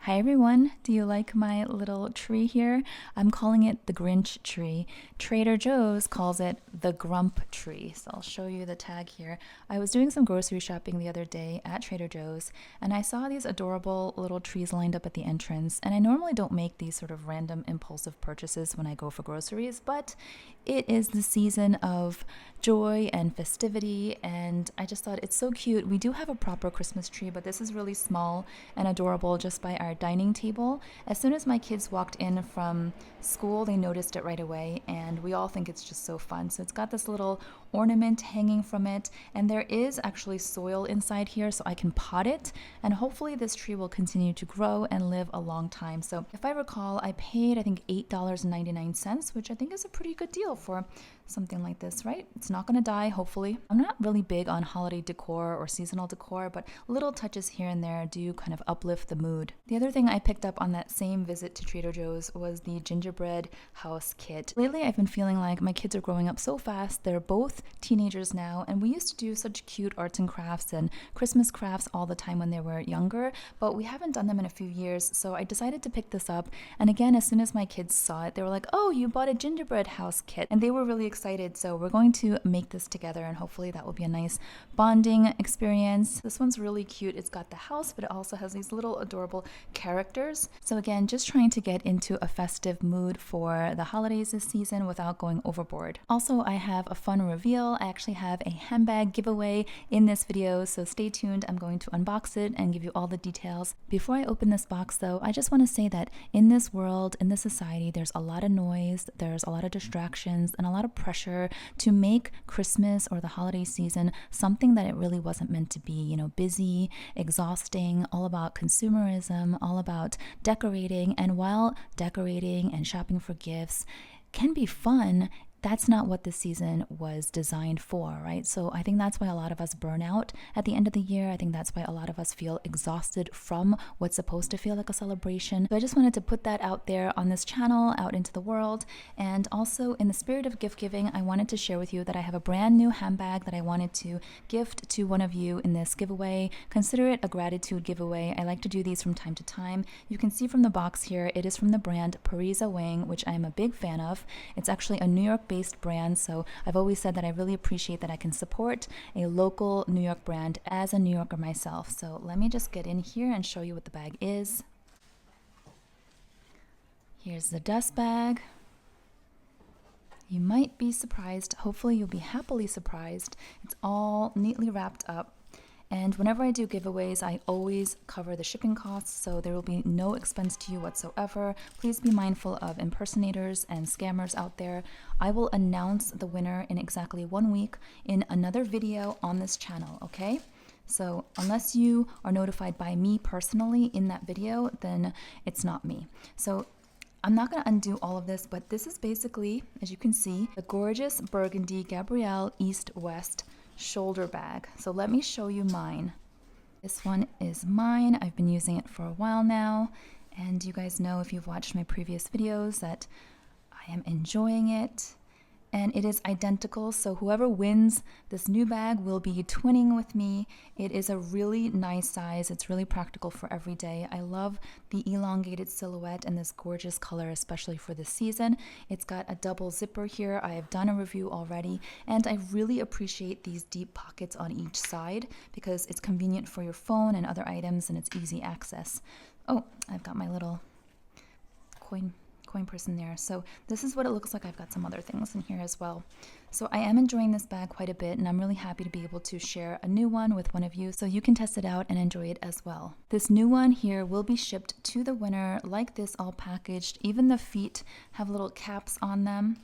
Hi everyone, do you like my little tree here? I'm calling it the Grinch tree. Trader Joe's calls it the Grump tree. So I'll show you the tag here. I was doing some grocery shopping the other day at Trader Joe's and I saw these adorable little trees lined up at the entrance. And I normally don't make these sort of random impulsive purchases when I go for groceries, but it is the season of joy and festivity and I just thought it's so cute. We do have a proper Christmas tree, but this is really small and adorable just by our dining table. As soon as my kids walked in from school, they noticed it right away and we all think it's just so fun. So it's got this little ornament hanging from it and there is actually soil inside here so I can pot it and hopefully this tree will continue to grow and live a long time. So if I recall, I paid I think $8.99, which I think is a pretty good deal for something like this, right? It's not going to die, hopefully. I'm not really big on holiday decor or seasonal decor, but little touches here and there do kind of uplift the mood. The other thing I picked up on that same visit to Trader Joe's was the gingerbread house kit. Lately, I've been feeling like my kids are growing up so fast. They're both teenagers now, and we used to do such cute arts and crafts and Christmas crafts all the time when they were younger, but we haven't done them in a few years, so I decided to pick this up. And again, as soon as my kids saw it, they were like, "Oh, you bought a gingerbread house kit," and they were really excited. So we're going to make this together and hopefully that will be a nice bonding experience. This one's really cute. It's got the house, but it also has these little adorable characters. So again, just trying to get into a festive mood for the holidays this season without going overboard. Also, I have a fun reveal. I actually have a handbag giveaway in this video, so stay tuned. I'm going to unbox it and give you all the details. Before I open this box though, I just want to say that in this world, in this society, there's a lot of noise, there's a lot of distractions and a lot of pressure to make Christmas or the holiday season something that it really wasn't meant to be. You know, busy, exhausting, all about consumerism, all about decorating. And while decorating and shopping for gifts can be fun, that's not what this season was designed for, right? So I think that's why a lot of us burn out at the end of the year. I think that's why a lot of us feel exhausted from what's supposed to feel like a celebration. So I just wanted to put that out there on this channel, out into the world. And also in the spirit of gift giving, I wanted to share with you that I have a brand new handbag that I wanted to gift to one of you in this giveaway. Consider it a gratitude giveaway. I like to do these from time to time. You can see from the box here, it is from the brand Parisa Wang, which I am a big fan of. It's actually a New York-based brand, so I've always said that I really appreciate that I can support a local New York brand as a New Yorker myself. So let me just get in here and show you what the bag is. Here's the dust bag. You might be surprised, hopefully you'll be happily surprised. It's all neatly wrapped up. And whenever I do giveaways, I always cover the shipping costs, so there will be no expense to you whatsoever. Please be mindful of impersonators and scammers out there. I will announce the winner in exactly 1 week in another video on this channel, okay? So unless you are notified by me personally in that video, then it's not me. So I'm not going to undo all of this, but this is basically, as you can see, the gorgeous burgundy Gabrielle East West shoulder bag. So let me show you mine. This one is mine. I've been using it for a while now, and you guys know if you've watched my previous videos that I am enjoying it. And it is identical, so whoever wins this new bag will be twinning with me. It is a really nice size. It's really practical for every day. I love the elongated silhouette and this gorgeous color, especially for this season. It's got a double zipper here. I have done a review already, and I really appreciate these deep pockets on each side because it's convenient for your phone and other items, and it's easy access. Oh, I've got my little coin purse in there. So this is what it looks like. I've got some other things in here as well. So I am enjoying this bag quite a bit, and I'm really happy to be able to share a new one with one of you so you can test it out and enjoy it as well. This new one here will be shipped to the winner like this, all packaged. Even the feet have little caps on them.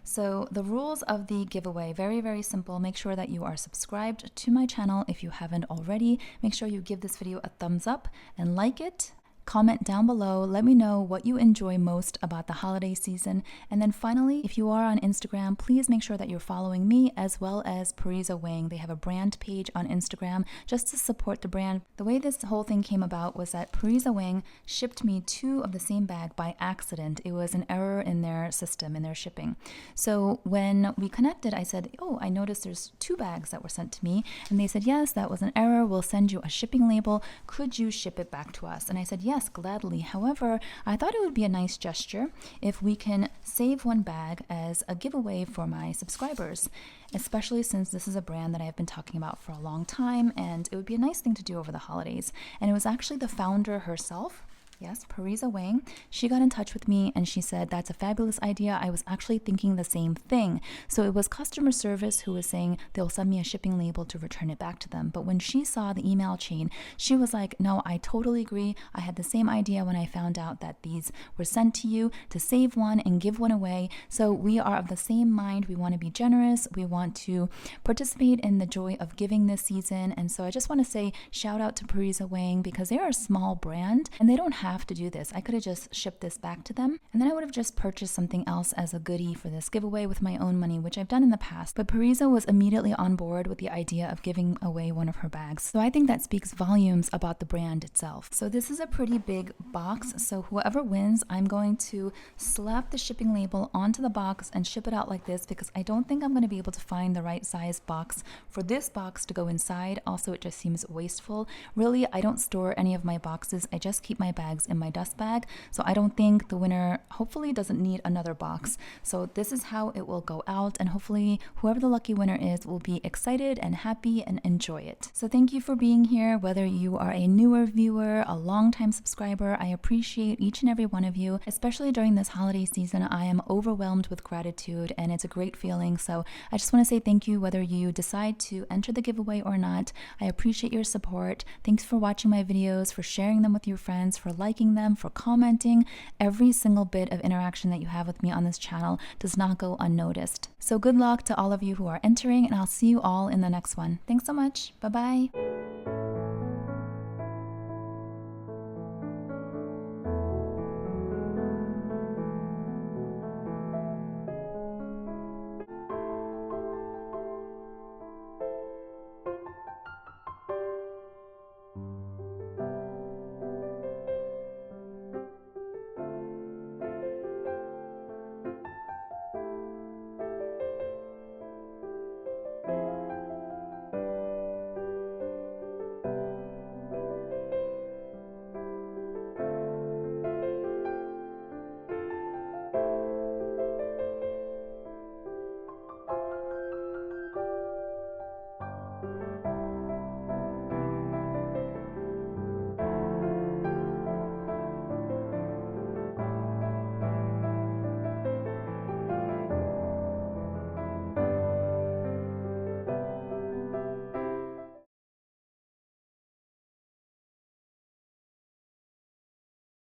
So the rules of the giveaway, very, very simple. Make sure that you are subscribed to my channel if you haven't already. Make sure you give this video a thumbs up and like it. Comment down below, let me know what you enjoy most about the holiday season. And then finally, if you are on Instagram, please make sure that you're following me as well as Parisa Wang. They have a brand page on Instagram just to support the brand. The way this whole thing came about was that Parisa Wang shipped me 2 of the same bag by accident. It was an error in their system, in their shipping. So when we connected, I said, oh, I noticed there's 2 bags that were sent to me. And they said, yes, that was an error. We'll send you a shipping label. Could you ship it back to us? And I said, yes. yes, gladly. However, I thought it would be a nice gesture if we can save one bag as a giveaway for my subscribers, especially since this is a brand that I've been talking about for a long time, and it would be a nice thing to do over the holidays. And it was actually the founder herself. Yes, Parisa Wang. She got in touch with me and she said, that's a fabulous idea. I was actually thinking the same thing. So it was customer service who was saying they'll send me a shipping label to return it back to them. But when she saw the email chain, she was like, no, I totally agree. I had the same idea when I found out that these were sent to you to save one and give one away. So we are of the same mind. We want to be generous. We want to participate in the joy of giving this season. And so I just want to say shout out to Parisa Wang because they're a small brand and they don't have to do this. I could have just shipped this back to them and then I would have just purchased something else as a goodie for this giveaway with my own money, which I've done in the past. But Parisa was immediately on board with the idea of giving away one of her bags. So I think that speaks volumes about the brand itself. So this is a pretty big box. So whoever wins, I'm going to slap the shipping label onto the box and ship it out like this because I don't think I'm going to be able to find the right size box for this box to go inside. Also, it just seems wasteful. Really, I don't store any of my boxes. I just keep my bags in my dust bag. So I don't think the winner hopefully doesn't need another box. So this is how it will go out, and hopefully whoever the lucky winner is will be excited and happy and enjoy it. So thank you for being here. Whether you are a newer viewer, a longtime subscriber, I appreciate each and every one of you. Especially during this holiday season, I am overwhelmed with gratitude and it's a great feeling. So I just want to say thank you whether you decide to enter the giveaway or not. I appreciate your support. Thanks for watching my videos, for sharing them with your friends, for liking them, for commenting. Every single bit of interaction that you have with me on this channel does not go unnoticed. So good luck to all of you who are entering, and I'll see you all in the next one. Thanks so much. Bye-bye.